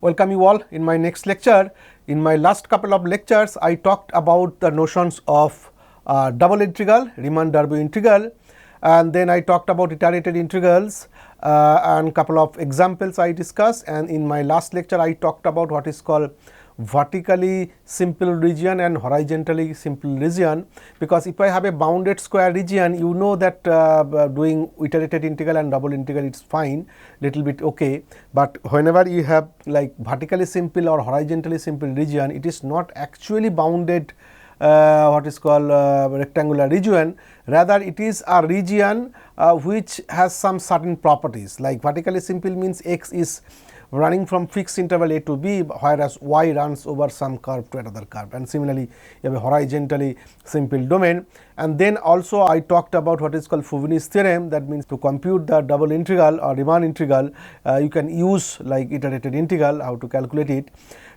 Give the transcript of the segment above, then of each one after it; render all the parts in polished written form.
Welcome you all in my next lecture. In my last couple of lectures, I talked about the notions of double integral, Riemann-Darboux integral, and then I talked about iterated integrals and couple of examples I discussed. And in my last lecture, I talked about what is called vertically simple region and horizontally simple region, because if I have a bounded square region, you know that doing iterated integral and double integral it's fine, little bit okay, but whenever you have like vertically simple or horizontally simple region, it is not actually bounded what is called rectangular region, rather it is a region which has some certain properties. Like vertically simple means x is running from fixed interval a to b, whereas y runs over some curve to another curve, and similarly you have a horizontally simple domain. And then also I talked about what is called Fubini's theorem, that means to compute the double integral or Riemann integral you can use like iterated integral, how to calculate it.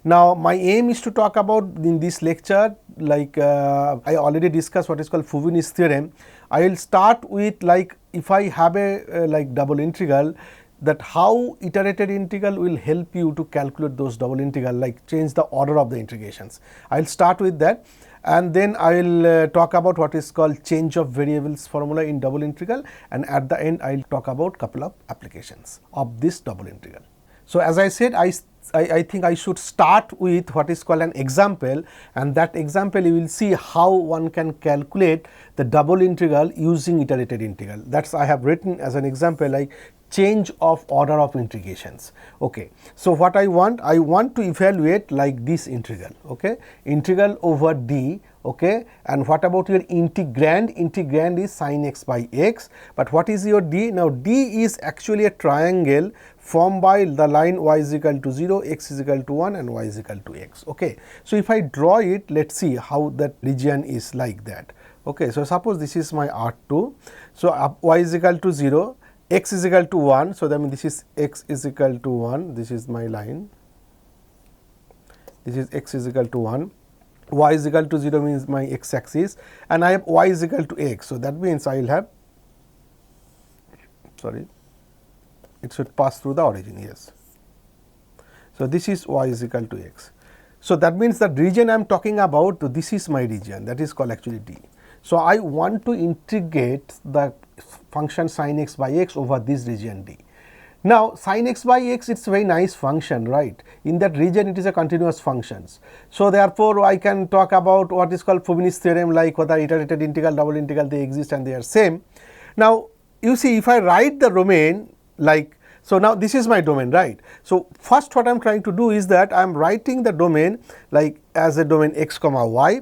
Now my aim is to talk about in this lecture, like I already discussed what is called Fubini's theorem. I will start with like if I have a like double integral, that how iterated integral will help you to calculate those double integral, like change the order of the integrations. I will start with that, and then I will talk about what is called change of variables formula in double integral, and at the end I will talk about couple of applications of this double integral. So as I said, I think I should start with what is called an example, and that example you will see how one can calculate the double integral using iterated integral. That's I have written as an example, like change of order of integrations. Okay. So what I want to evaluate like this integral, okay, integral over d, okay, and what about your integrand? Integrand is sin x by x, but what is your d? Now d is actually a triangle formed by the line y is equal to 0, x is equal to 1 and y is equal to x. Okay. So if I draw it, let's see how that region is like that. Okay. So suppose this is my R2, so y is equal to 0, x is equal to 1, so that means this is x is equal to 1, this is my line, this is x is equal to 1, y is equal to 0 means my x axis, and I have y is equal to x. So that means I will have, sorry, it should pass through the origin, yes. So this is y is equal to x. So that means the region I am talking about, this is my region, that is called actually d. So I want to integrate the function sin x by x over this region d. Now sin x by x, it's a very nice function, right? In that region it is a continuous functions. So therefore I can talk about what is called Fubini's theorem, like whether iterated integral, double integral, they exist and they are same. Now you see, if I write the domain like, so now this is my domain, right? So first what I am trying to do is that I am writing the domain like as a domain x comma y,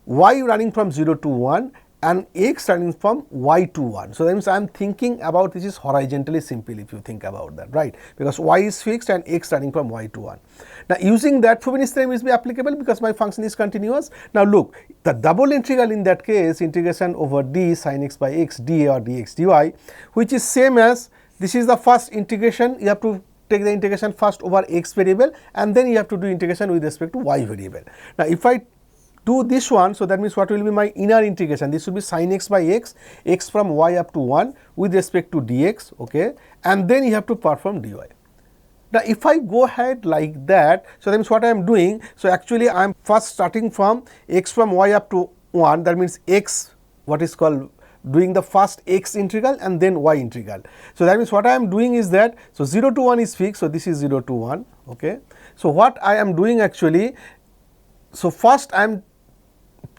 y running from 0 to 1 and x running from y to 1. So that means I am thinking about this is horizontally simple, if you think about that, right? Because y is fixed and x running from y to 1. Now using that, Fubini's theorem is be applicable because my function is continuous. Now look, the double integral in that case, integration over d sin x by x dA or dx dy, which is same as this is the first integration. You have to take the integration first over x variable, and then you have to do integration with respect to y variable. Now if I do this one, so that means what will be my inner integration? This will be sin x by x, x from y up to 1 with respect to dx, okay, and then you have to perform dy. Now if I go ahead like that, so that means what I am doing, so actually I am first starting from x from y up to 1, that means x, what is called doing the first x integral and then y integral. So that means what I am doing is that, so 0 to 1 is fixed, so this is 0 to 1, okay. So what I am doing actually, so first I am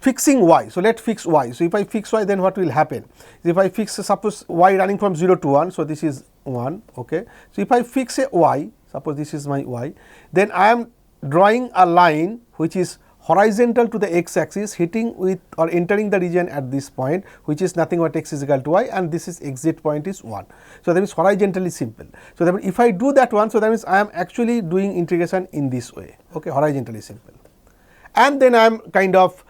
fixing y, so let us fix y. So if I fix y, then what will happen? If I fix, suppose y running from 0 to 1, so this is 1, okay. So if I fix a y, suppose this is my y, then I am drawing a line which is horizontal to the x axis, hitting with or entering the region at this point, which is nothing but x is equal to y, and this is exit point is 1. So that means horizontally simple. So that means if I do that one, so that means I am actually doing integration in this way, okay, horizontally simple. And then I am kind of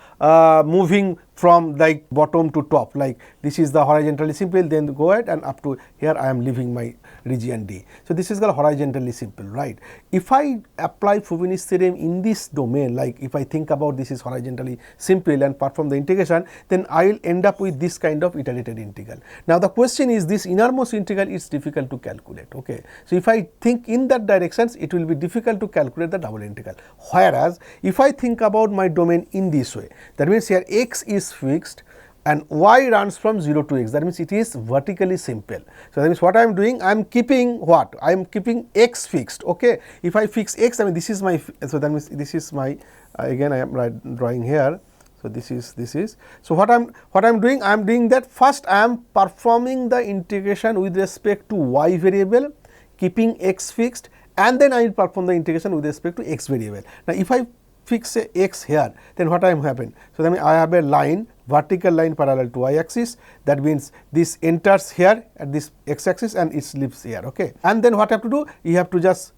moving from like bottom to top, like this is the horizontally simple, then go ahead and up to here I am leaving my region D. So this is called horizontally simple, right? If I apply Fubini's theorem in this domain, like if I think about this is horizontally simple and perform the integration, then I will end up with this kind of iterated integral. Now the question is, this innermost integral is difficult to calculate, okay? So if I think in that directions, it will be difficult to calculate the double integral. Whereas if I think about my domain in this way, that means here x is fixed and y runs from 0 to x, that means it is vertically simple. So that means what I am doing, I am keeping what? I am keeping x fixed, okay? If I fix x, I mean this is my, so that means this is my, again I am drawing here. So this is, so what I'm doing, I am doing that first I am performing the integration with respect to y variable, keeping x fixed, and then I will perform the integration with respect to x variable. Now if I fix a x here, then what I happen? So that means I have a line, vertical line parallel to y axis, that means this enters here at this x axis and it leaves here, okay? And then what I have to do, you have to just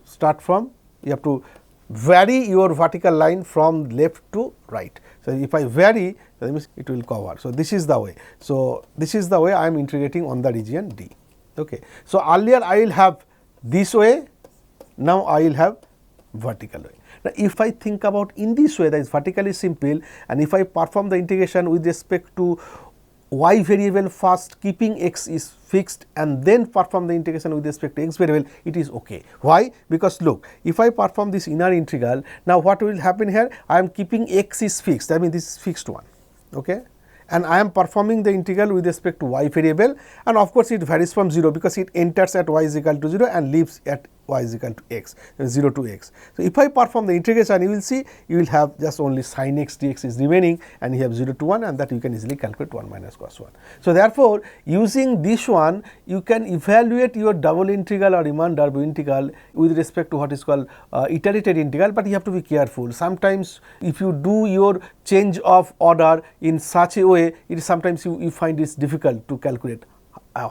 start from, you have to vary your vertical line from left to right. So if I vary, that means it will cover. So this is the way. So this is the way I am integrating on the region D, okay? So earlier I will have this way, now I will have vertical way. Now if I think about in this way, that is vertically simple, and if I perform the integration with respect to y variable first, keeping x is fixed, and then perform the integration with respect to x variable, it is okay. Why? Because look, if I perform this inner integral, now what will happen here? I am keeping x is fixed, I mean this is fixed one, okay? And I am performing the integral with respect to y variable, and of course it varies from 0 because it enters at y is equal to 0 and leaves at y is equal to x, 0 to x. So if I perform the integration, you will see you will have just only sin x dx is remaining, and you have 0 to 1, and that you can easily calculate 1 minus cos 1. So therefore using this one, you can evaluate your double integral or Riemann-Darboux integral with respect to what is called iterated integral, but you have to be careful. Sometimes if you do your change of order in such a way, it is sometimes you find it difficult to calculate.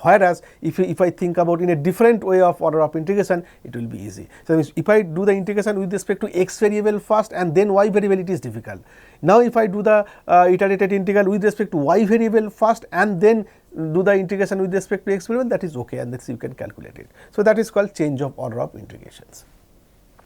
Whereas if I think about in a different way of order of integration, it will be easy. So if I do the integration with respect to x variable first and then y variable, it is difficult. Now if I do the iterated integral with respect to y variable first and then do the integration with respect to x variable, that is okay, and that's you can calculate it. So that is called change of order of integrations.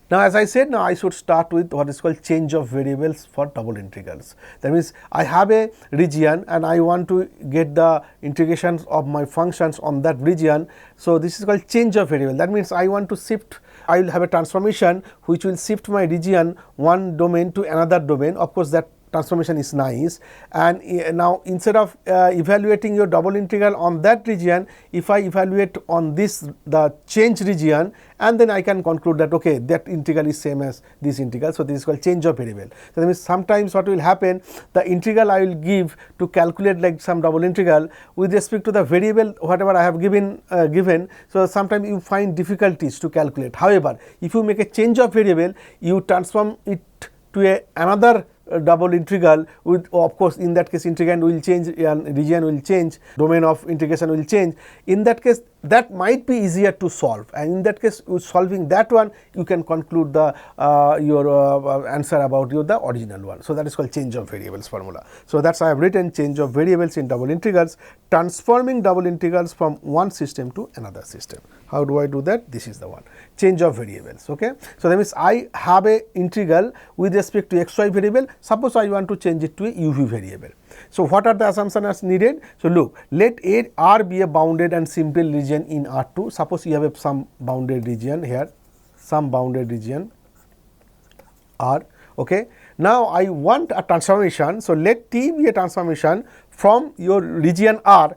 Now as I said, now I should start with what is called change of variables for double integrals. That means I have a region and I want to get the integrations of my functions on that region. So this is called change of variable. That means I want to shift, I will have a transformation which will shift my region one domain to another domain. Of course that transformation is nice, and now instead of evaluating your double integral on that region, if I evaluate on this the change region, and then I can conclude that okay, that integral is same as this integral. So this is called change of variable. So that means sometimes what will happen, the integral I will give to calculate like some double integral with respect to the variable whatever I have given. So sometimes you find difficulties to calculate. However, if you make a change of variable, you transform it to another double integral with, of course in that case integrand will change and region will change, domain of integration will change. In that case that might be easier to solve, and in that case with solving that one you can conclude the your answer about the original one. So that is called change of variables formula. So that's I have written change of variables in double integrals, transforming double integrals from one system to another system. How do I do that? This is the one, change of variables, okay. So that means I have a integral with respect to xy variable. Suppose I want to change it to a uv variable. So what are the assumptions needed? So look, let R be a bounded and simple region in R2. Suppose you have some bounded region here, some bounded region R, okay. Now I want a transformation. So let T be a transformation from your region R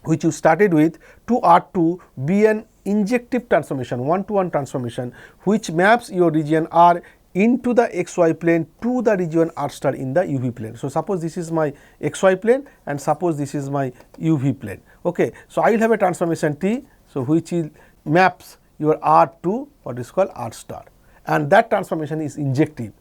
which you started with to R2 be an injective transformation, one-to-one transformation, which maps your region R into the xy plane to the region R star in the uv plane. So suppose this is my xy plane and suppose this is my uv plane, okay. So I will have a transformation T, so which is maps your R to what is called R star, and that transformation is injective.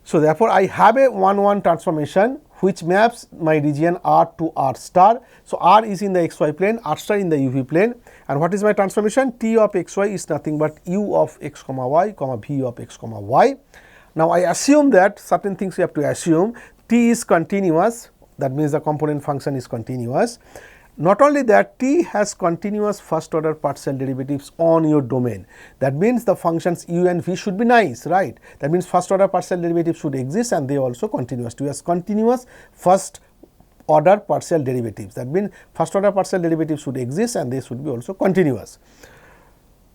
So therefore I have a 1-1 transformation which maps my region R to R star. So R is in the xy plane, R star in the uv plane, and what is my transformation? T of xy is nothing but u of x comma y comma v of x comma y. Now I assume that certain things you have to assume. t is continuous, that means the component function is continuous. Not only that, t has continuous first order partial derivatives on your domain. That means the functions u and v should be nice, right? That means first order partial derivatives should exist and they also continuous. T has continuous first order partial derivatives. That means first order partial derivatives should exist and they should be also continuous.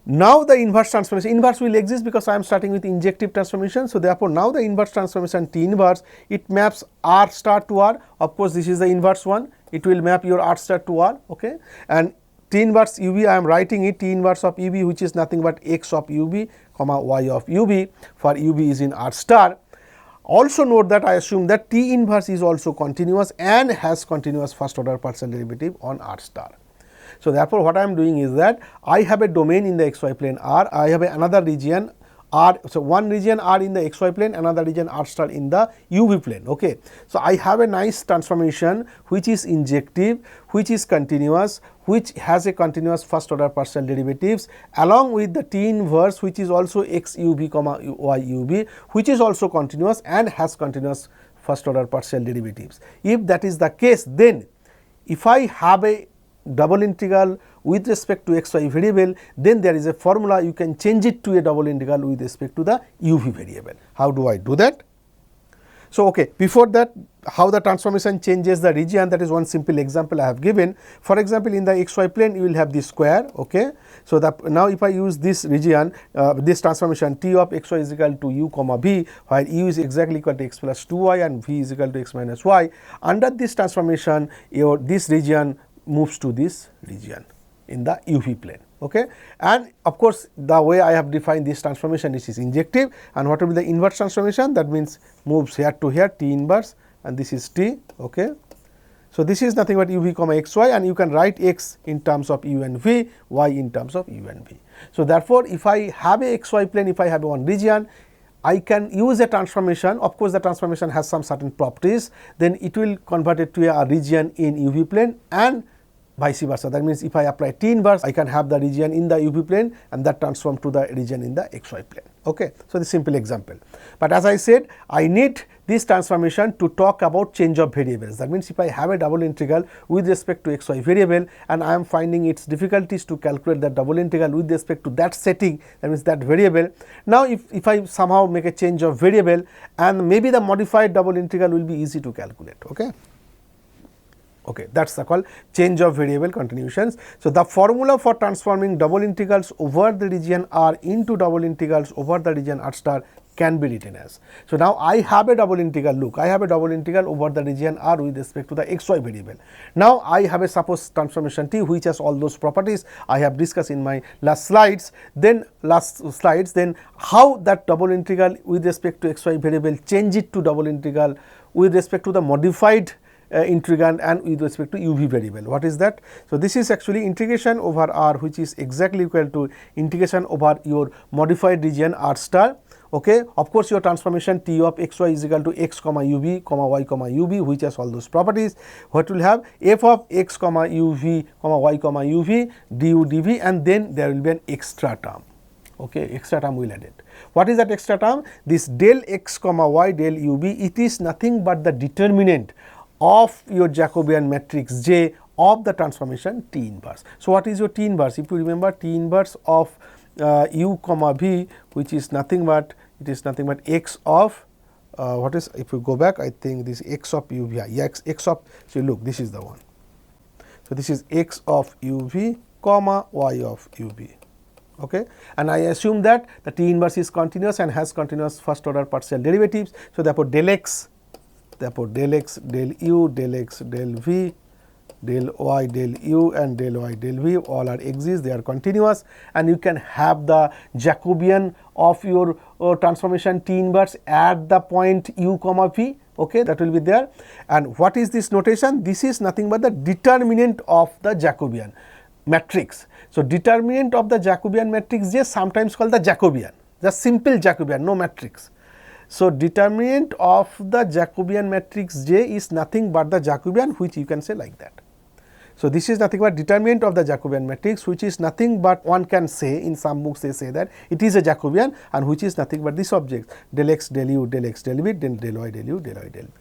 Now the inverse transformation, inverse will exist because I am starting with injective transformation. So therefore, now the inverse transformation T inverse, it maps R star to R. Of course, this is the inverse one. It will map your R star to R, okay. And T inverse UV, I am writing it T inverse of UV, which is nothing but x of UV, comma y of UV, for UV is in R star. Also note that I assume that T inverse is also continuous and has continuous first order partial derivative on R star. So therefore, what I am doing is that I have a domain in the xy plane R, I have another region R, so one region R in the xy plane, another region R star in the UV plane, okay. So I have a nice transformation which is injective, which is continuous, which has a continuous first order partial derivatives along with the T inverse, which is also x UV comma y UV, which is also continuous and has continuous first order partial derivatives. If that is the case, then if I have a double integral with respect to xy variable, then there is a formula, you can change it to a double integral with respect to the uv variable. How do I do that? So, okay, before that, how the transformation changes the region, that is one simple example I have given. For example, in the xy plane you will have this square, okay. So, now if I use this region, this transformation T of xy is equal to u comma v, while u is exactly equal to x plus 2y and v is equal to x minus y. Under this transformation, this region moves to this region in the UV plane, okay. And of course, the way I have defined this transformation, this is injective, and what will be the inverse transformation, that means moves here to here T inverse and this is T, okay. So this is nothing but UV comma xy, and you can write x in terms of u and v, y in terms of u and v. So therefore, if I have a xy plane, if I have one region, I can use a transformation. Of course, the transformation has some certain properties, then it will convert it to a region in UV plane and vice versa. That means if I apply T inverse, I can have the region in the UV plane and that transform to the region in the xy plane, okay. So, the simple example. But as I said, I need this transformation to talk about change of variables. That means if I have a double integral with respect to xy variable and I am finding its difficulties to calculate that double integral with respect to that setting, that means that variable. Now, if I somehow make a change of variable, and maybe the modified double integral will be easy to calculate, okay. Okay, that is called change of variable continuations. So, the formula for transforming double integrals over the region R into double integrals over the region R star can be written as. So, now I have a double integral, look, I have a double integral over the region R with respect to the xy variable. Now, I have a suppose transformation T which has all those properties I have discussed in my last slides. Then how that double integral with respect to xy variable change it to double integral with respect to the modified integrand and with respect to uv variable. What is that? So, this is actually integration over R, which is exactly equal to integration over your modified region R star, okay. Of course, your transformation T of xy is equal to x comma uv comma y comma uv, which has all those properties. What will have f of x comma uv comma y comma uv du dv, and then there will be an extra term, okay, extra term will add it. What is that extra term? This del x comma y del uv, it is nothing but the determinant of your Jacobian matrix J of the transformation T inverse. So, what is your T inverse? If you remember, T inverse of u comma v, which is nothing but, it is nothing but x of what is, if you go back, I think this x of u v, yeah, x of, so look, this is the one. So, this is x of u v comma y of u v, okay. And I assume that the T inverse is continuous and has continuous first order partial derivatives. So, therefore, del x, del u, del x, del v, del y, del u and del y, del v all are exist, they are continuous, and you can have the Jacobian of your transformation T inverse at the point u comma v, okay, that will be there. And what is this notation? This is nothing but the determinant of the Jacobian matrix. So, determinant of the Jacobian matrix J, sometimes called the Jacobian, just simple Jacobian, no matrix. So, determinant of the Jacobian matrix J is nothing but the Jacobian, which you can say like that. So, this is nothing but determinant of the Jacobian matrix, which is nothing but, one can say, in some books they say that it is a Jacobian, and which is nothing but this object del x, del u, del x, del v, then del y, del u, del y, del v.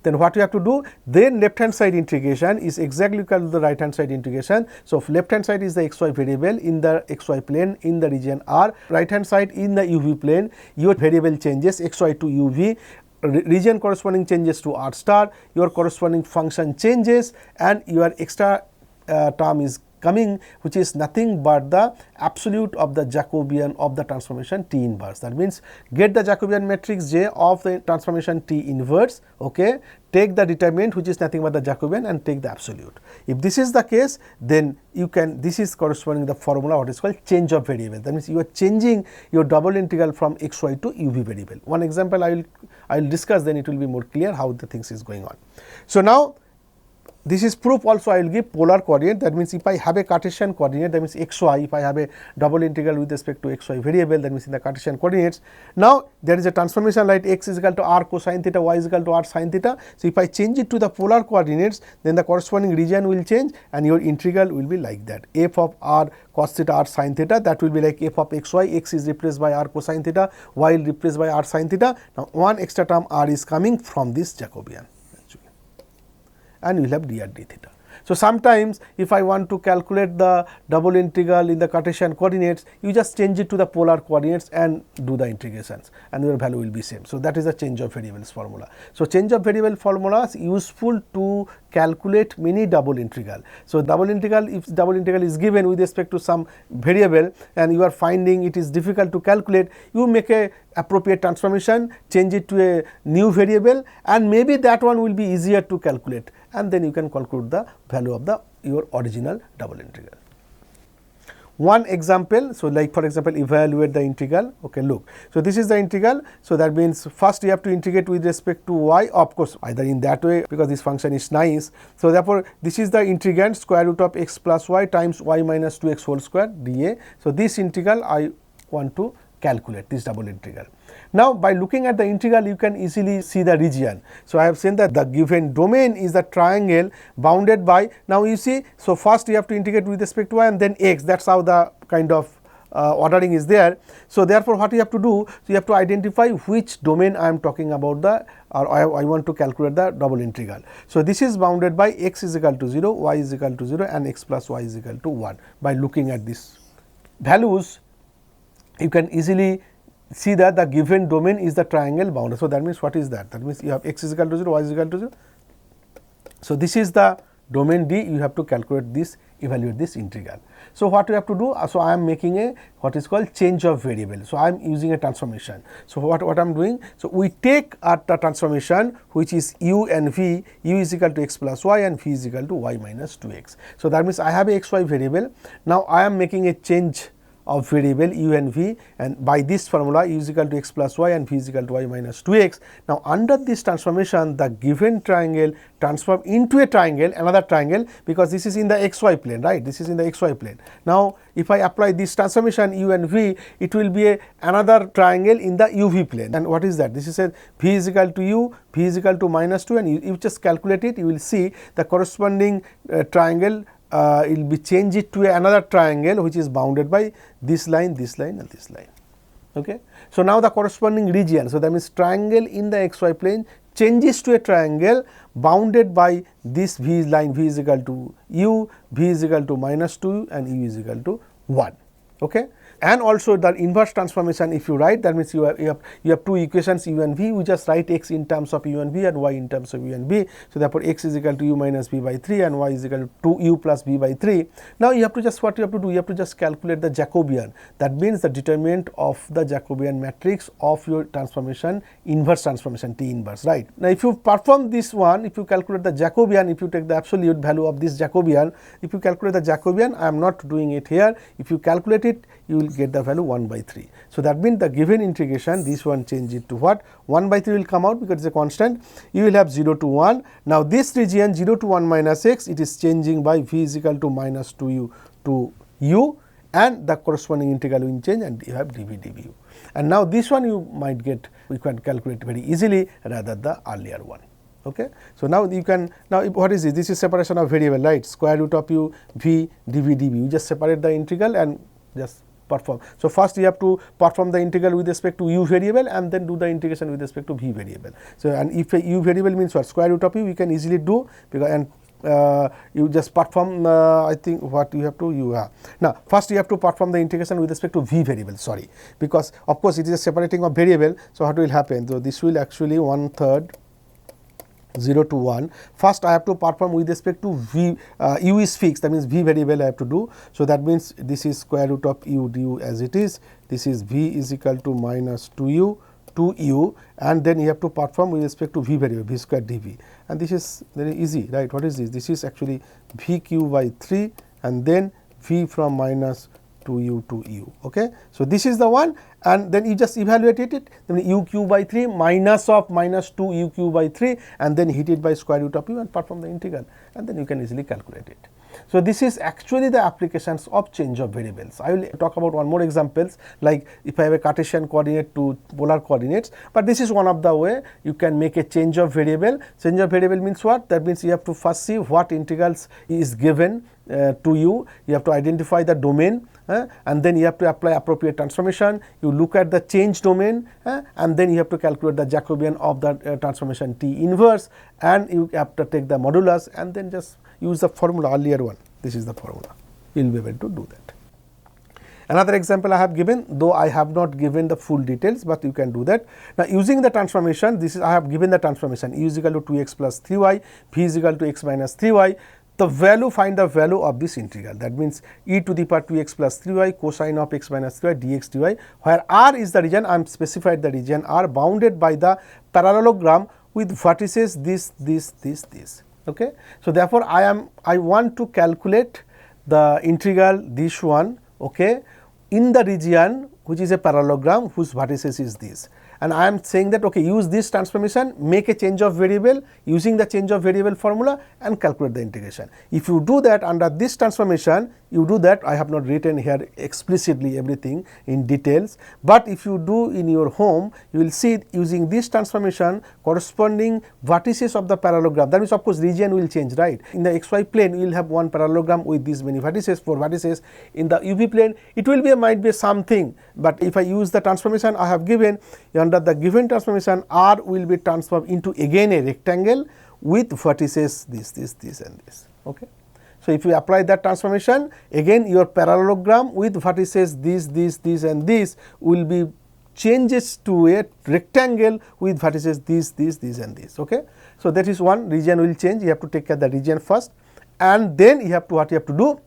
then what you have to do, then left hand side integration is exactly equal to the right hand side integration. So, left hand side is the xy variable in the xy plane in the region R, right hand side in the uv plane, your variable changes xy to uv, region corresponding changes to r star, your corresponding function changes, and your extra term is coming, which is nothing but the absolute of the Jacobian of the transformation T inverse. That means, get the Jacobian matrix J of the transformation T inverse, okay, take the determinant which is nothing but the Jacobian and take the absolute. If this is the case, then you can, this is corresponding the formula what is called change of variable. That means, you are changing your double integral from xy to uv variable. One example I will discuss, then it will be more clear how the things is going on. So, now this is proof also I will give polar coordinate. That means, if I have a Cartesian coordinate, that means xy, if I have a double integral with respect to xy variable, that means in the Cartesian coordinates. Now, there is a transformation like x is equal to r cosine theta, y is equal to r sin theta. So, if I change it to the polar coordinates, then the corresponding region will change and your integral will be like that, f of r cos theta r sin theta, that will be like f of xy, x is replaced by r cosine theta, y is replaced by r sin theta. Now, one extra term r is coming from this Jacobian, and you will have dr d theta. So, sometimes if I want to calculate the double integral in the Cartesian coordinates, you just change it to the polar coordinates and do the integrations, and your value will be same. So, that is the change of variables formula. So, change of variable formula is useful to calculate many double integral. So, double integral, if double integral is given with respect to some variable and you are finding it is difficult to calculate, you make a appropriate transformation, change it to a new variable, and maybe that one will be easier to calculate, and then you can calculate the value of the your original double integral. One example, so like for example, evaluate the integral. Okay, look. So, this is the integral. So, that means first you have to integrate with respect to y, of course, either in that way because this function is nice. So, therefore, this is the integrand square root of x plus y times y minus 2x whole square dA. So, this integral I want to calculate, this double integral. Now, by looking at the integral, you can easily see the region. So, I have seen that the given domain is the triangle bounded by, now you see, so first you have to integrate with respect to y and then x, that is how the kind of ordering is there. So, therefore, what you have to do, so you have to identify which domain I am talking about the, or I want to calculate the double integral. So, this is bounded by x is equal to 0, y is equal to 0 and x plus y is equal to 1. By looking at these values, you can easily see that the given domain is the triangle bounded. So, that means what is that? That means you have x is equal to 0, y is equal to 0. So, this is the domain D, you have to calculate this, evaluate this integral. So, what you have to do? So, I am making a what is called change of variable. So, I am using a transformation. So, what I am doing? So, we take at the transformation which is u and v, u is equal to x plus y and v is equal to y minus 2x. So, that means I have a xy variable. Now, I am making a change of variable u and v, and by this formula u is equal to x plus y and v is equal to y minus 2x. Now, under this transformation, the given triangle transform into a triangle, another triangle, because this is in the xy plane, right? This is in the xy plane. Now, if I apply this transformation u and v, it will be another triangle in the uv plane. And what is that? This is a v is equal to u, v is equal to minus 2, and you just calculate it, you will see the corresponding triangle it will be changed it to another triangle which is bounded by this line, this line and this line. Okay. So, now the corresponding region, so that means triangle in the xy plane changes to a triangle bounded by this v line, v is equal to u, v is equal to minus 2 and u is equal to 1. Okay. And also the inverse transformation, if you write, that means you have two equations u and v, you just write x in terms of u and v and y in terms of u and v. So, therefore, x is equal to u minus v by 3 and y is equal to u plus v by 3. Now, you have to just, what you have to do, you have to just calculate the Jacobian, that means the determinant of the Jacobian matrix of your transformation, inverse transformation T inverse, right. Now, if you perform this one, if you calculate the Jacobian, if you take the absolute value of this Jacobian, if you calculate the Jacobian, I am not doing it here, if you calculate it, you will get the value 1 by 3. So, that means the given integration, this one change it to what? 1 by 3 will come out because it is a constant, you will have 0 to 1. Now, this region 0 to 1 minus x, it is changing by v is equal to minus 2u to u, and the corresponding integral will change and you have dv dvu. And now, this one you might get, we can calculate very easily rather the earlier one. Okay. So, now you can, now what is this? This is separation of variable, right? Square root of u v dv dv, you just separate the integral and just perform. So first you have to perform the integral with respect to u variable and then do the integration with respect to v variable. So and if a u variable means what, square root of u, you can easily do, because and you just perform I think what you have to now first you have to perform the integration with respect to v variable, sorry, because of course it is a separating of variable. So what will happen, so this will actually 1/3 0 to 1. First I have to perform with respect to v, u is fixed, that means v variable I have to do. So that means this is square root of u du as it is, this is v is equal to minus 2u, and then you have to perform with respect to v variable, v square dv, and this is very easy, right? What is this? This is actually vq by 3 and then v from minus 2u to u. Okay. So this is the one, and then you just evaluate it, then uq by 3 minus of minus 2 uq by 3 and then hit it by square root of u and perform the integral, and then you can easily calculate it. So this is actually the applications of change of variables. I will talk about one more examples, like if I have a Cartesian coordinate to polar coordinates, but this is one of the way you can make a change of variable. Change of variable means what? That means you have to first see what integrals is given to you. You have to identify the domain, and then you have to apply appropriate transformation. You look at the change domain, and then you have to calculate the Jacobian of the transformation T inverse, and you have to take the modulus and then just use the formula, earlier one. This is the formula. You will be able to do that. Another example I have given, though I have not given the full details, but you can do that. Now using the transformation, this is I have given the transformation u is equal to 2x plus 3y, v is equal to x minus 3y. The value, find the value of this integral, that means e to the power 2x plus 3y cosine of x minus 3y dx dy, where r is the region, I am specified the region r bounded by the parallelogram with vertices this. Okay. So therefore I want to calculate the integral this one, okay, in the region which is a parallelogram whose vertices is this, and I am saying that okay, use this transformation, make a change of variable using the change of variable formula and calculate the integration. If you do that under this transformation, you do that. I have not written here explicitly everything in details, but if you do in your home, you will see using this transformation corresponding vertices of the parallelogram, that means of course region will change, right? In the xy plane you will have one parallelogram with these many vertices, 4 vertices. In the uv plane it will be might be something, but if I use the transformation I have given, under the given transformation r will be transformed into again a rectangle with vertices this and this. Okay. So if you apply that transformation, again your parallelogram with vertices this and this will be changes to a rectangle with vertices this and this. Okay. So that is one, region will change, you have to take care of the region first, and then you have to, what you have to do,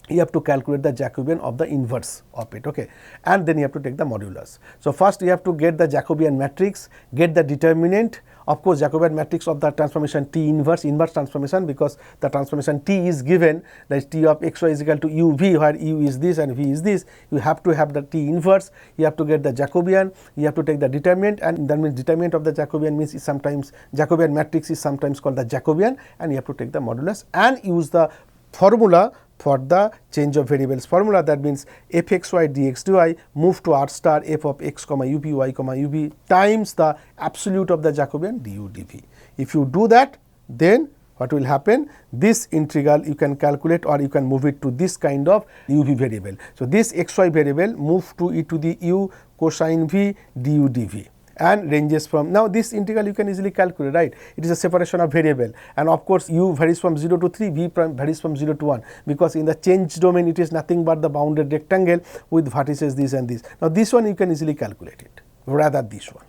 you have to calculate the Jacobian of the inverse of it, okay, and then you have to take the modulus. So first you have to get the Jacobian matrix, get the determinant, of course Jacobian matrix of the transformation T inverse transformation, because the transformation T is given, that is T of xy is equal to u v, where u is this and v is this. You have to have the T inverse, you have to get the Jacobian, you have to take the determinant, and that means determinant of the Jacobian means is sometimes Jacobian matrix is sometimes called the Jacobian, and you have to take the modulus and use the formula for the change of variables formula, that means fxy dx dy move to r star f of x comma up y comma ub times the absolute of the Jacobian du dv. If you do that, then what will happen, this integral you can calculate or you can move it to this kind of uv variable. So this xy variable move to e to the u cosine v du dv and ranges from, now this integral you can easily calculate, right? It is a separation of variable, and of course u varies from 0 to 3, v prime varies from 0 to 1, because in the change domain it is nothing but the bounded rectangle with vertices this and this. Now this one you can easily calculate it, rather this one,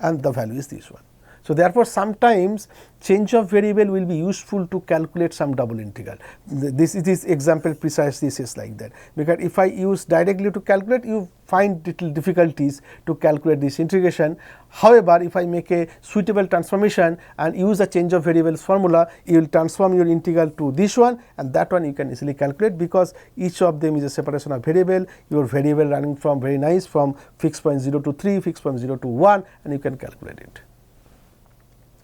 and the value is this one. So therefore sometimes change of variable will be useful to calculate some double integral. This example precisely says like that, because if I use directly to calculate, you find little difficulties to calculate this integration. However, if I make a suitable transformation and use the change of variables formula, you will transform your integral to this one, and that one you can easily calculate, because each of them is a separation of variable. Your variable running from very nice from fixed point 0 to 3, fixed point 0 to 1, and you can calculate it.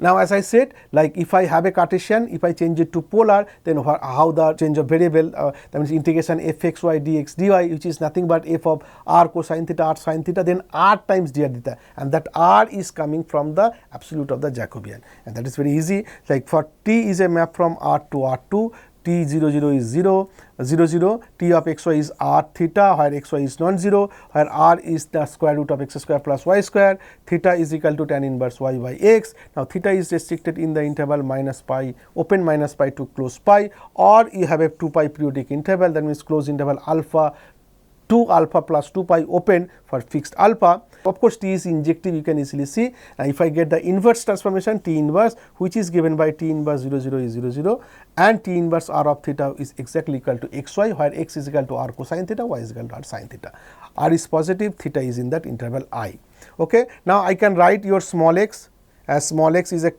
Now as I said, like if I have a Cartesian, if I change it to polar, then how the change of variable, that means integration fxy dx dy, which is nothing but f of r cosine theta r sin theta, then r times dr theta, and that r is coming from the absolute of the Jacobian, and that is very easy. Like for t is a map from r to r2, t00 is 0, 0, t of xy is r theta, where xy is non-zero, where r is the square root of x square plus y square, theta is equal to tan inverse y by x. Now, theta is restricted in the interval minus pi, open minus pi to close pi, or you have a 2 pi periodic interval, that means closed interval alpha 2 alpha plus 2 pi open for fixed alpha. Of course, t is injective, you can easily see. Now, if I get the inverse transformation t inverse, which is given by t inverse 0 0 is 0 0, and t inverse r of theta is exactly equal to xy, where x is equal to r cosine theta, y is equal to r sin theta. R is positive, theta is in that interval I. Okay. Now, I can write your small x as small x is a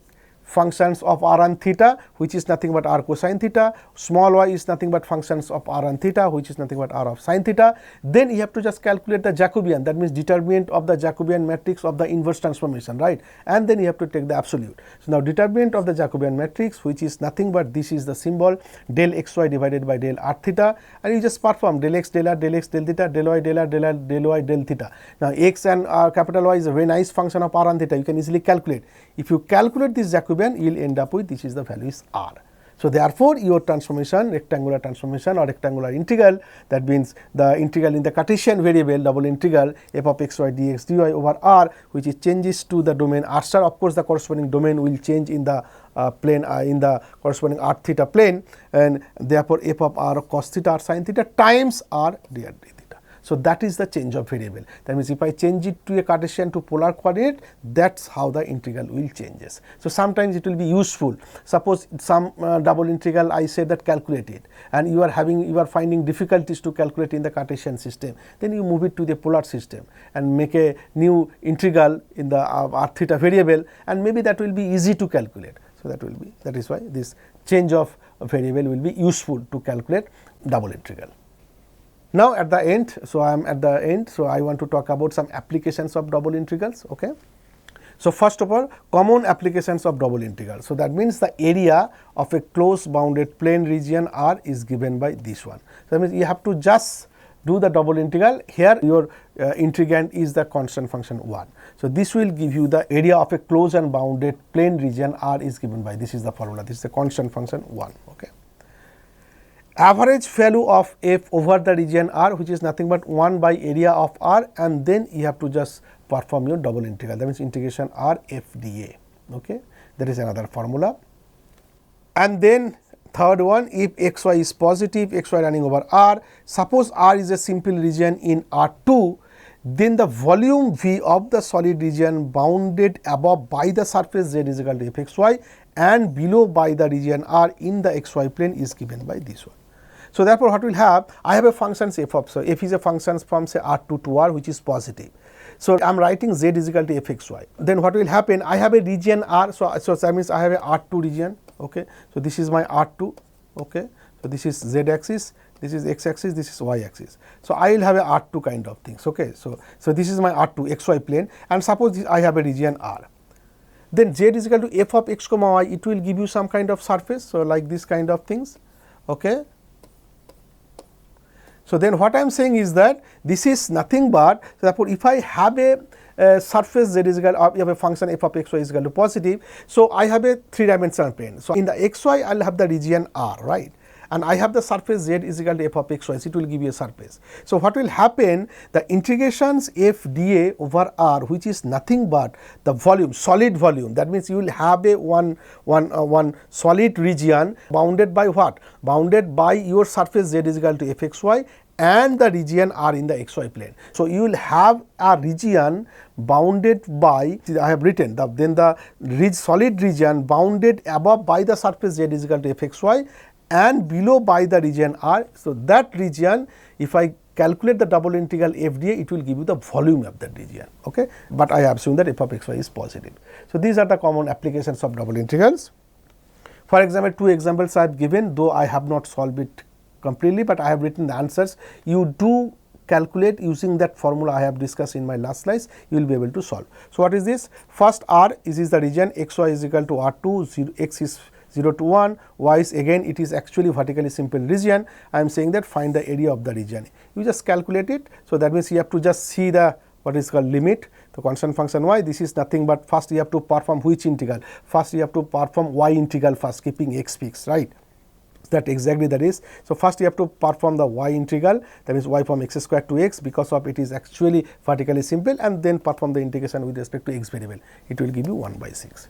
functions of r and theta, which is nothing but r cosine theta, small y is nothing but functions of r and theta, which is nothing but r of sin theta. Then you have to just calculate the Jacobian, that means determinant of the Jacobian matrix of the inverse transformation, right? And then you have to take the absolute. So, now determinant of the Jacobian matrix, which is nothing but this is the symbol del xy divided by del r theta, and you just perform del x del r del x del theta, del y del r del r del y del theta. Now, x and capital Y is a very nice function of r and theta, you can easily calculate. If you calculate this Jacobian, you will end up with this is the value is r. So, therefore, your transformation, rectangular transformation or rectangular integral, that means the integral in the Cartesian variable double integral f of x y dx dy over r, which is changes to the domain r star. Of course, the corresponding domain will change in the plane in the corresponding r theta plane, and therefore, f of r cos theta or sin theta times r dr d theta. So, that is the change of variable. That means, if I change it to a Cartesian to polar coordinate, that is how the integral will changes. So, sometimes it will be useful. Suppose some double integral I say that calculate it, and you are finding difficulties to calculate in the Cartesian system, then you move it to the polar system and make a new integral in the r theta variable, and maybe that will be easy to calculate. So, that is why this change of variable will be useful to calculate double integral. Now, at the end, so I am at the end, so I want to talk about some applications of double integrals. Okay. So, first of all, common applications of double integral. So, that means the area of a closed bounded plane region R is given by this one. So, that means you have to just do the double integral. Here your integrand is the constant function 1. So, this will give you the area of a closed and bounded plane region R is given by, this is the formula, this is the constant function 1. Okay. Average value of f over the region R, which is nothing but 1 by area of R, and then you have to just perform your double integral, that means integration R f dA. Okay. That is another formula. And then third one, if xy is positive, xy running over R, suppose R is a simple region in R2, then the volume V of the solid region bounded above by the surface Z is equal to fxy and below by the region R in the xy plane is given by this one. So, therefore, what we will have, I have a function f of, so f is a function from say R2 to R, which is positive. So, I am writing Z is equal to fxy. Then what will happen, I have a region R, so that means I have a R2 region. Okay. So, this is my R2. Okay. So, this is Z axis, this is x axis, this is y axis. So, I will have a R2 kind of things. Okay. So, this is my R2 xy plane, and suppose I have a region R. Then Z is equal to f of x comma y, it will give you some kind of surface. So, like this kind of things. Okay. So, then what I am saying is that this is nothing but, so therefore, if I have a surface Z is equal to, you have a function f of x y is equal to positive. So, I have a 3-dimensional plane. So, in the x y I will have the region R, right, and I have the surface Z is equal to f of x y, so it will give you a surface. So, what will happen, the integrations f dA over R, which is nothing but the volume, solid volume, that means you will have a one solid region bounded by what? Bounded by your surface Z is equal to f x y and the region R in the xy plane. So, you will have a region bounded by, I have written then the solid region bounded above by the surface Z is equal to f xy and below by the region R. So, that region, if I calculate the double integral f dA, it will give you the volume of that region. Okay. But I have assumed that f of x y is positive. So, these are the common applications of double integrals. For example, 2 examples I have given, though I have not solved it completely, but I have written the answers. You do calculate using that formula I have discussed in my last slides, you will be able to solve. So, what is this? First R is the region xy is equal to R2, x is 0 to 1, y is again it is actually vertically simple region. I am saying that find the area of the region. You just calculate it. So, that means you have to just see the what is called limit, the constant function y. This is nothing but first you have to perform which integral? First you have to perform y integral first, keeping x fixed, right. that exactly that is. So, first you have to perform the y integral, that means y from x square to x, because of it is actually vertically simple, and then perform the integration with respect to x variable. It will give you 1 by 6.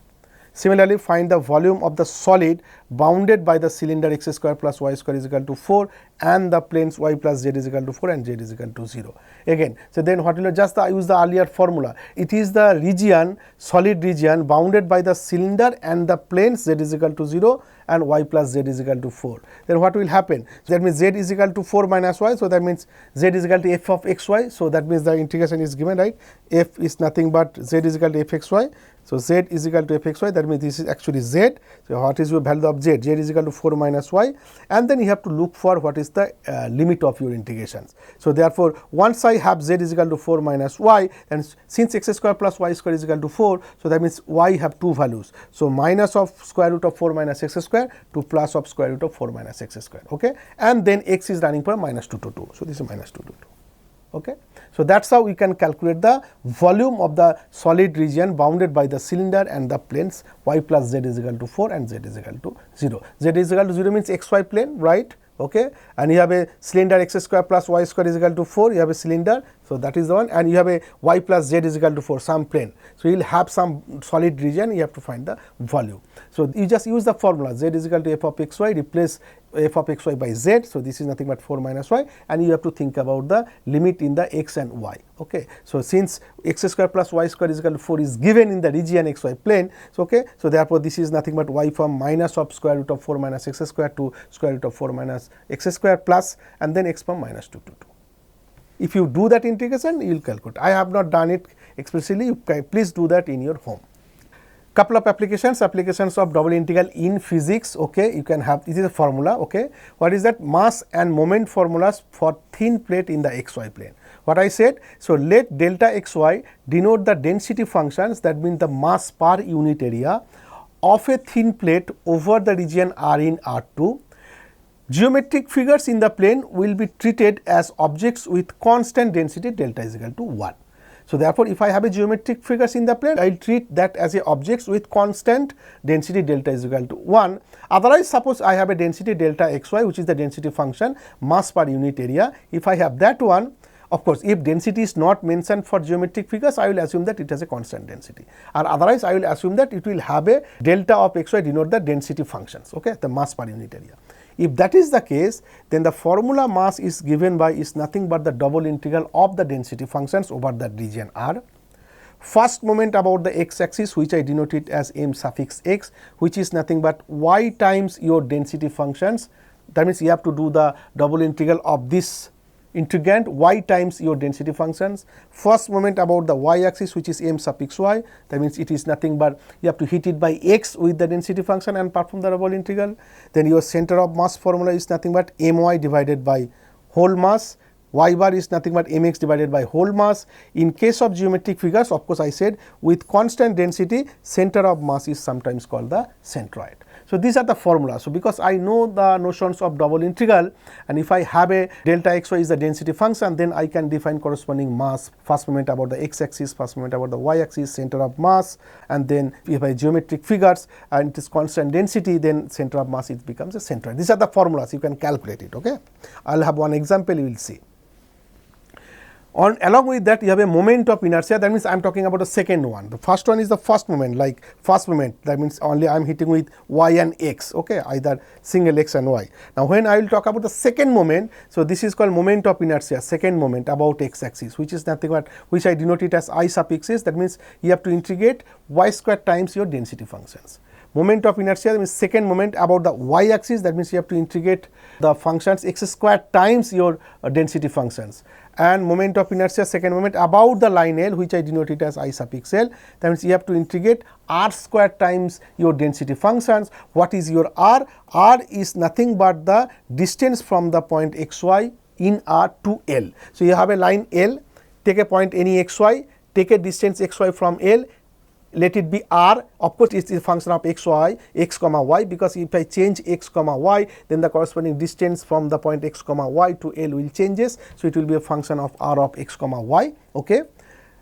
Similarly, find the volume of the solid bounded by the cylinder x square plus y square is equal to 4 and the planes y plus z is equal to 4 and z is equal to 0. Again, so then what will you just use the earlier formula. It is the region, solid region bounded by the cylinder and the planes z is equal to 0 and y plus z is equal to 4. Then what will happen? So that means z is equal to 4 minus y. So that means z is equal to f of xy. So that means the integration is given, right? F is nothing but z is equal to fxy. So z is equal to fxy, that means this is actually z. So what is your value of z? Z is equal to 4 minus y, and then you have to look for what is the limit of your integrations. So therefore, once I have z is equal to 4 minus y, and since x square plus y square is equal to 4, so that means y have two values. So minus of square root of 4 minus x square to plus of square root of 4 minus x square, okay? And then x is running from minus 2 to 2. So this is minus 2 to 2. Okay. So that's how we can calculate the volume of the solid region bounded by the cylinder and the planes y plus z is equal to 4 and z is equal to 0. Z is equal to 0 means xy plane, right? Okay. And you have a cylinder x square plus y square is equal to 4, you have a cylinder. So that is the one, and you have a y plus z is equal to 4, some plane. So you will have some solid region, you have to find the volume. So you just use the formula z is equal to f of xy, replace f of xy by z. So this is nothing but 4 minus y, and you have to think about the limit in the x and y. Okay. So since x square plus y square is equal to 4 is given in the region xy plane, so okay. So therefore this is nothing but y from minus of square root of 4 minus x square to square root of 4 minus x square plus, and then x from minus 2 to 2. If you do that integration, you will calculate. I have not done it explicitly, you can please do that in your home. Couple of applications of double integral in physics, okay, you can have, this is a formula, okay. What is that? Mass and moment formulas for thin plate in the xy plane. What I said, so let delta xy denote the density functions, that means the mass per unit area of a thin plate over the region R in R2. Geometric figures in the plane will be treated as objects with constant density delta is equal to 1. So therefore, if I have a geometric figures in the plane, I will treat that as a objects with constant density delta is equal to 1. Otherwise, suppose I have a density delta xy, which is the density function mass per unit area. If I have that one, of course, if density is not mentioned for geometric figures, I will assume that it has a constant density, or otherwise I will assume that it will have a delta of xy denote the density functions, okay, the mass per unit area. If that is the case, then the formula mass is given by is nothing but the double integral of the density functions over that region R. First moment about the x axis, which I denote it as m suffix x, which is nothing but y times your density functions. That means you have to do the double integral of this integrand y times your density functions. First moment about the y axis, which is m suffix y, that means it is nothing but you have to hit it by x with the density function and perform the double integral. Then your center of mass formula is nothing but my divided by whole mass. Y bar is nothing but mx divided by whole mass. In case of geometric figures, of course I said with constant density, center of mass is sometimes called the centroid. So these are the formulas. So because I know the notions of double integral, and if I have a delta xy is the density function, then I can define corresponding mass, first moment about the x axis, first moment about the y axis, center of mass, and then if I geometric figures and it is constant density, then center of mass it becomes a centroid. These are the formulas, you can calculate it, okay. I will have one example, you will see. Along with that, you have a moment of inertia, that means I am talking about the second one. The first one is the first moment, like first moment, that means only I am hitting with y and x, okay, either single x and y. Now when I will talk about the second moment, so this is called moment of inertia, second moment about x axis, which is nothing but, which I denote it as I suffix s, that means you have to integrate y square times your density functions. Moment of inertia, that means second moment about the y axis, that means you have to integrate the functions x square times your density functions. And moment of inertia, second moment about the line L, which I denote it as I suffix L, that means you have to integrate r square times your density functions. What is your r? R is nothing but the distance from the point xy in R to L. So you have a line L, take a point any xy, take a distance xy from L, let it be r. Of course, it is a function of x comma y, because if I change x comma y, then the corresponding distance from the point x comma y to L will changes. So it will be a function of r of x comma y, okay.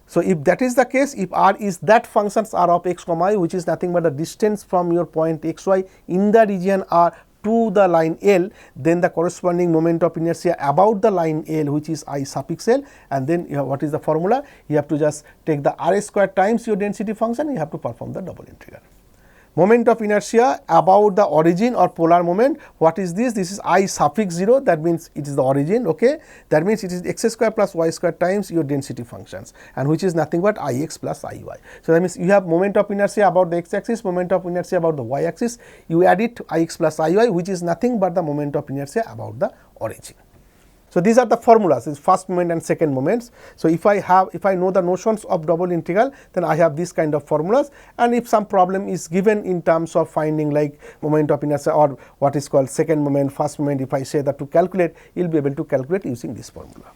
So if that is the case, if r is that functions r of x comma y, which is nothing but the distance from your point xy in the region R to the line L, then the corresponding moment of inertia about the line L, which is I suffix L, and then you have, what is the formula? You have to just take the R square times your density function, you have to perform the double integral. Moment of inertia about the origin or polar moment, what is this? This is I suffix 0, that means it is the origin, okay. That means it is x square plus y square times your density functions, and which is nothing but Ix plus Iy. So that means you have moment of inertia about the x axis, moment of inertia about the y axis, you add it to Ix plus Iy, which is nothing but the moment of inertia about the origin. So these are the formulas, is first moment and second moments. So if I know the notions of double integral, then I have this kind of formulas, and if some problem is given in terms of finding like moment of inertia or what is called second moment, first moment, if I say that to calculate, you will be able to calculate using this formula.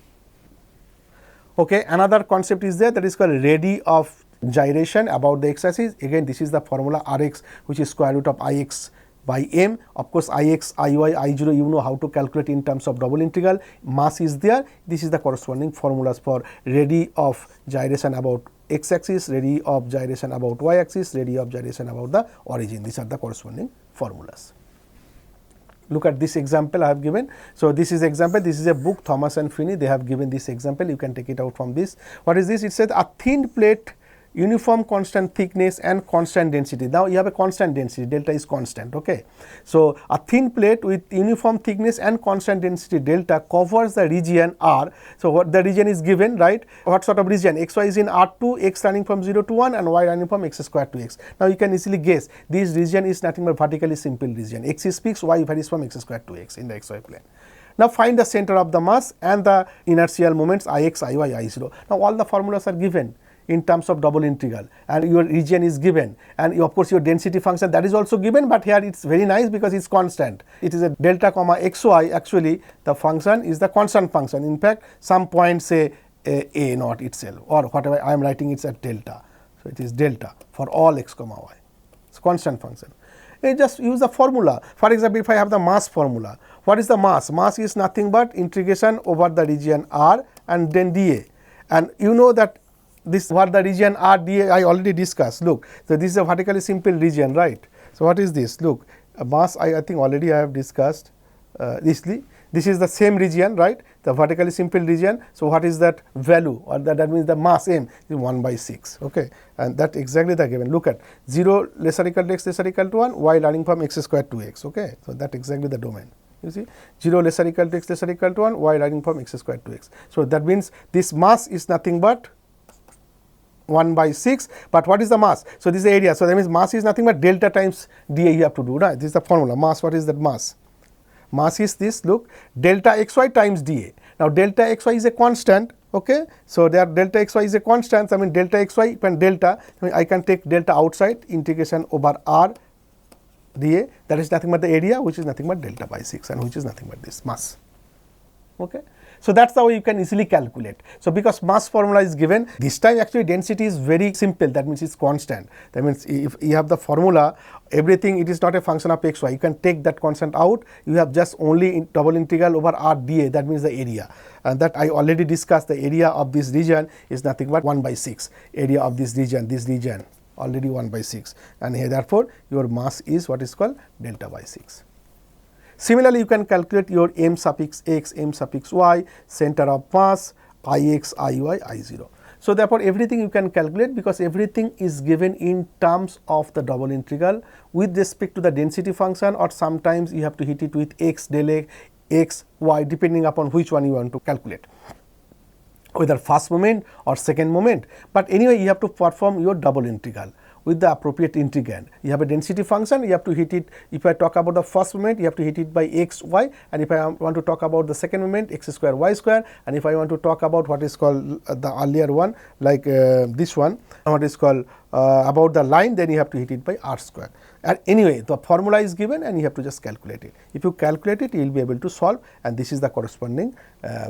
Okay, another concept is there, that is called radii of gyration about the x axis. Again, this is the formula Rx, which is square root of Ix by m. Of course, Ix, Iy, I0 you know how to calculate in terms of double integral. Mass is there. This is the corresponding formulas for radii of gyration about x axis, radii of gyration about y axis, radii of gyration about the origin. These are the corresponding formulas. Look at this example I have given. So this is example, this is a book, Thomas and Finney, they have given this example, you can take it out from this. What is this? It says a thin plate, uniform constant thickness and constant density. Now you have a constant density, delta is constant, okay. So a thin plate with uniform thickness and constant density delta covers the region R. So what the region is given, right? What sort of region? Xy is in R2, x running from 0 to 1 and y running from x square to x. Now you can easily guess this region is nothing but vertically simple region. X is fixed, y varies from x square to x in the xy plane. Now find the center of the mass and the inertial moments Ix, Iy, I0. Now all the formulas are given in terms of double integral, and your region is given, and of course your density function, that is also given, but here it's very nice because it's constant. It is a delta comma xy, actually the function is the constant function. In fact, some points say a naught itself, or whatever I am writing, it's at delta. So it is delta for all x comma y. It's constant function. You just use the formula. For example, if I have the mass formula, what is the mass? Mass is nothing but integration over the region R and then dA, and you know that this what the region R dA I already discussed. Look, so this is a vertically simple region, right? So what is this? Look, mass I think already I have discussed this is the same region, right? The vertically simple region. So what is that value, or that means the mass m is 1 by 6, okay, and that exactly the given. Look at 0 lesser equal to x lesser equal to 1, y running from x square to x, okay. So that exactly the domain. You see, 0 lesser equal to x lesser equal to 1, y running from x square to x. So that means this mass is nothing but 1 by 6, but what is the mass? So this is the area. So that means mass is nothing but delta times dA you have to do, right? This is the formula. Mass, what is that mass? Mass is this, look, delta xy times dA. Now delta xy is a constant, okay. So there delta xy is a constant, I mean delta xy and delta, I can take delta outside, integration over R dA, that is nothing but the area, which is nothing but delta by 6, and which is nothing but this mass, okay. So that's the way you can easily calculate. So because mass formula is given, this time actually density is very simple, that means it's constant. That means if you have the formula, everything, it is not a function of xy, you can take that constant out, you have just only double integral over R dA, that means the area, and that I already discussed. The area of this region is nothing but 1 by 6, area of this region already 1 by 6, and here therefore your mass is what is called delta by 6. Similarly, you can calculate your m suffix x, m suffix y, center of mass, Ix, Iy, I0. So therefore everything you can calculate, because everything is given in terms of the double integral with respect to the density function, or sometimes you have to hit it with x del x, y, depending upon which one you want to calculate, whether first moment or second moment. But anyway, you have to perform your double integral with the appropriate integrand. You have a density function, you have to hit it. If I talk about the first moment, you have to hit it by x, y, and if I want to talk about the second moment, x square, y square, and if I want to talk about what is called the earlier one, like this one, what is called about the line, then you have to hit it by r square. And anyway, the formula is given and you have to just calculate it. If you calculate it, you will be able to solve, and this is the corresponding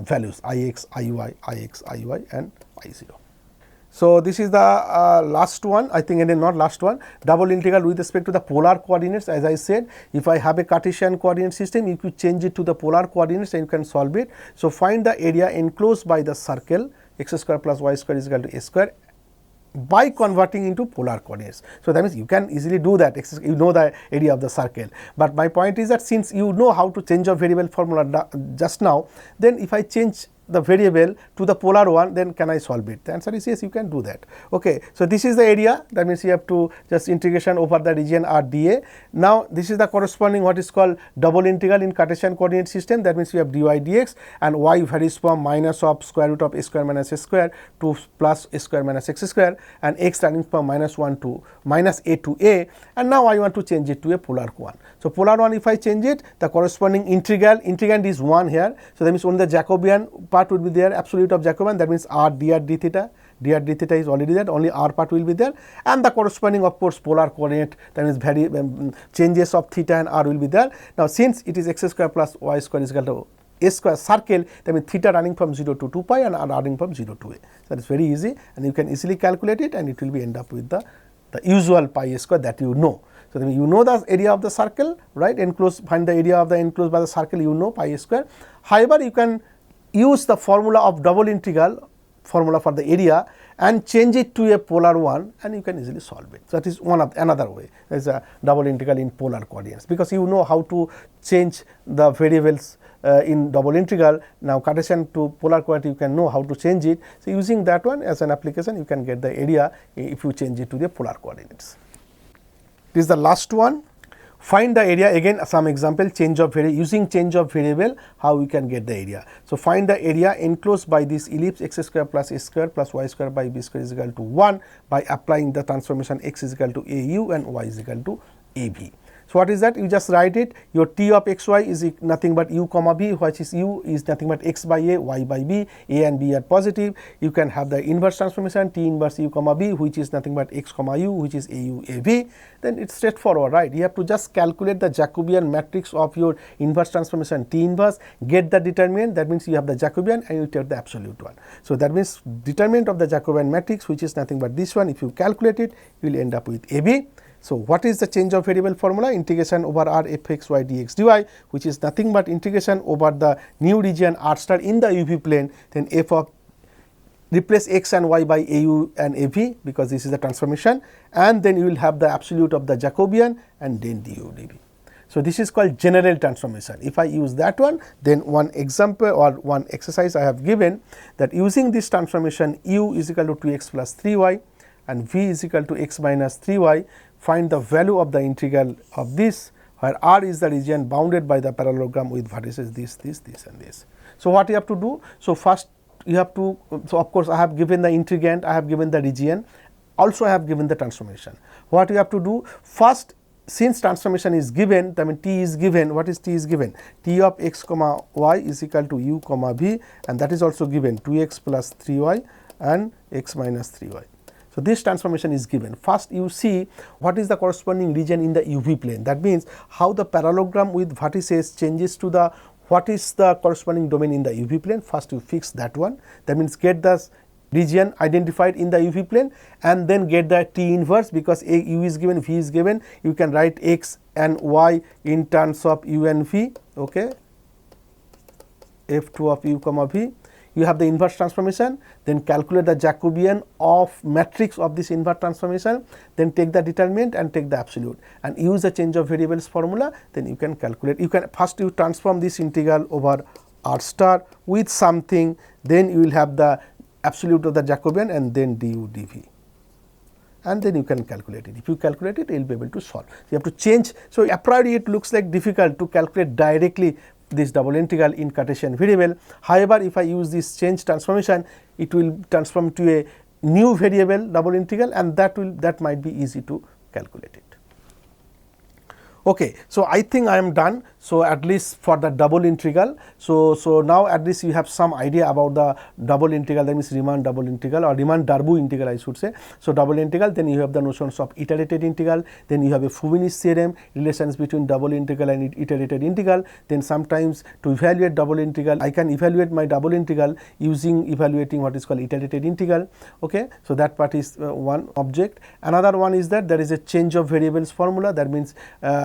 values Ix, Iy, Ix, Iy, and I0. So this is the last one, I think, and then not last one, double integral with respect to the polar coordinates. As I said, if I have a Cartesian coordinate system, if you change it to the polar coordinates, and you can solve it. So find the area enclosed by the circle, x square plus y square is equal to a square, by converting into polar coordinates. So that means you can easily do that, you know the area of the circle. But my point is that since you know how to change a variable formula just now, then if I change the variable to the polar one, then can I solve it? The answer is yes, you can do that. Okay, so this is the area, that means you have to just integration over the region R dA. Now this is the corresponding what is called double integral in Cartesian coordinate system, that means you have dy dx, and y varies from minus of square root of a square minus s square to plus a square minus x square, and x starting from -1 to minus a to a, and now I want to change it to a polar one. So polar one, if I change it, the corresponding integrand is 1 here, so that means only the Jacobian part will be there, absolute of Jacobian, that means r dr d theta. Dr d theta is already there, only r part will be there, and the corresponding of course polar coordinate, that means changes of theta and r will be there. Now since it is x square plus y square is equal to a square circle, that means theta running from 0 to 2 pi and r running from 0 to a. That is very easy, and you can easily calculate it, and it will be end up with the usual pi square that you know. So then you know the area of the circle, right? Enclosed, find the area of the enclosed by the circle, you know pi square. However, you can use the formula of double integral, formula for the area, and change it to a polar one, and you can easily solve it. So that is another way. There is a double integral in polar coordinates, because you know how to change the variables in double integral. Now Cartesian to polar coordinate, you can know how to change it. So using that one as an application, you can get the area if you change it to the polar coordinates. This is the last one. Find the area, again some example, using change of variable, how we can get the area. So find the area enclosed by this ellipse x square plus a square plus y square by b square is equal to 1 by applying the transformation x is equal to au and y is equal to ab. So what is that? You just write it. Your t of xy is nothing but u comma b, which is u is nothing but x by a, y by b, a and b are positive. You can have the inverse transformation t inverse u comma b, which is nothing but x comma u, which is au a b. Then it's straightforward, right? You have to just calculate the Jacobian matrix of your inverse transformation t inverse, get the determinant, that means you have the Jacobian, and you take the absolute one. So that means determinant of the Jacobian matrix, which is nothing but this one, if you calculate it, you will end up with ab. So what is the change of variable formula? Integration over r f x y dx dy, which is nothing but integration over the new region r star in the uv plane, then f of replace x and y by au and av, because this is the transformation, and then you will have the absolute of the Jacobian and then du dv. So this is called general transformation. If I use that one, then one example or one exercise I have given, that using this transformation u is equal to 2x plus 3y and v is equal to x minus 3y, find the value of the integral of this, where r is the region bounded by the parallelogram with vertices this, and this. So what you have to do? So first you have to, so of course I have given the integrand, I have given the region, also I have given the transformation. What you have to do? First, since transformation is given, I mean t is given, what is t is given? T of x comma y is equal to u comma v, and that is also given 2x plus 3y and x minus 3y. So this transformation is given. First you see what is the corresponding region in the UV plane. That means how the parallelogram with vertices changes to the, what is the corresponding domain in the UV plane. First you fix that one. That means get the region identified in the UV plane, and then get the T inverse, because u is given, v is given. You can write x and y in terms of u and v. Okay, f2 of u comma v. You have the inverse transformation, then calculate the Jacobian of matrix of this inverse transformation, then take the determinant and take the absolute, and use the change of variables formula. Then you can calculate. You can first you transform this integral over r star with something, then you will have the absolute of the Jacobian and then du dv, and then you can calculate it. If you calculate it, you will be able to solve. You have to change. So a priori it looks like difficult to calculate directly this double integral in Cartesian variable. However, if I use this change transformation, it will transform to a new variable double integral, and that might be easy to calculate it. Okay, so I think I am done. So at least for the double integral. So now at least you have some idea about the double integral, that means Riemann double integral or Riemann-Darboux integral I should say. So double integral, then you have the notions of iterated integral, then you have a Fubini's theorem, relations between double integral and iterated integral. Then sometimes to evaluate double integral, I can evaluate my double integral evaluating what is called iterated integral. Okay, so that part is one object. Another one is that there is a change of variables formula. That means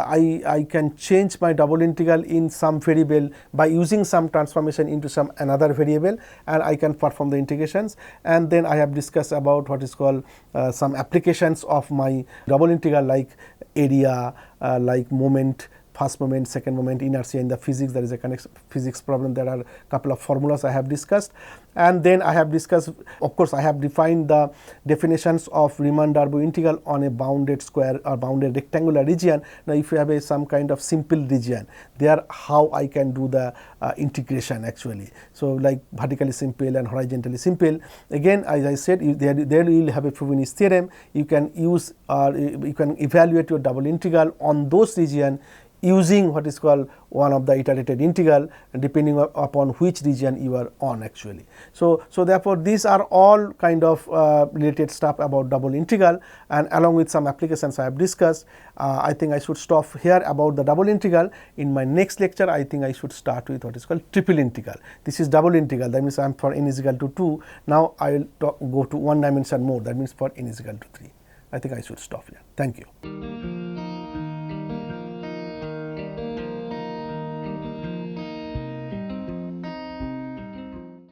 I can change my double integral in some variable by using some transformation into some another variable, and I can perform the integrations. And then I have discussed about what is called some applications of my double integral, like area, like moment, first moment, second moment, inertia in the physics. There is a physics problem. There are a couple of formulas I have discussed. And then I have discussed, of course, I have defined the definitions of Riemann-Darboux integral on a bounded square or bounded rectangular region. Now, if you have some kind of simple region, there how I can do the integration actually. So, like vertically simple and horizontally simple. Again, as I said, there you will have a Frobenius theorem. You can use you can evaluate your double integral on those region using what is called one of the iterated integral, depending upon which region you are on actually. So therefore, these are all kind of related stuff about double integral, and along with some applications I have discussed. I think I should stop here about the double integral. In my next lecture, I think I should start with what is called triple integral. This is double integral, that means I am for n is equal to 2. Now I will go to one dimension more, that means for n is equal to 3. I think I should stop here. Thank you.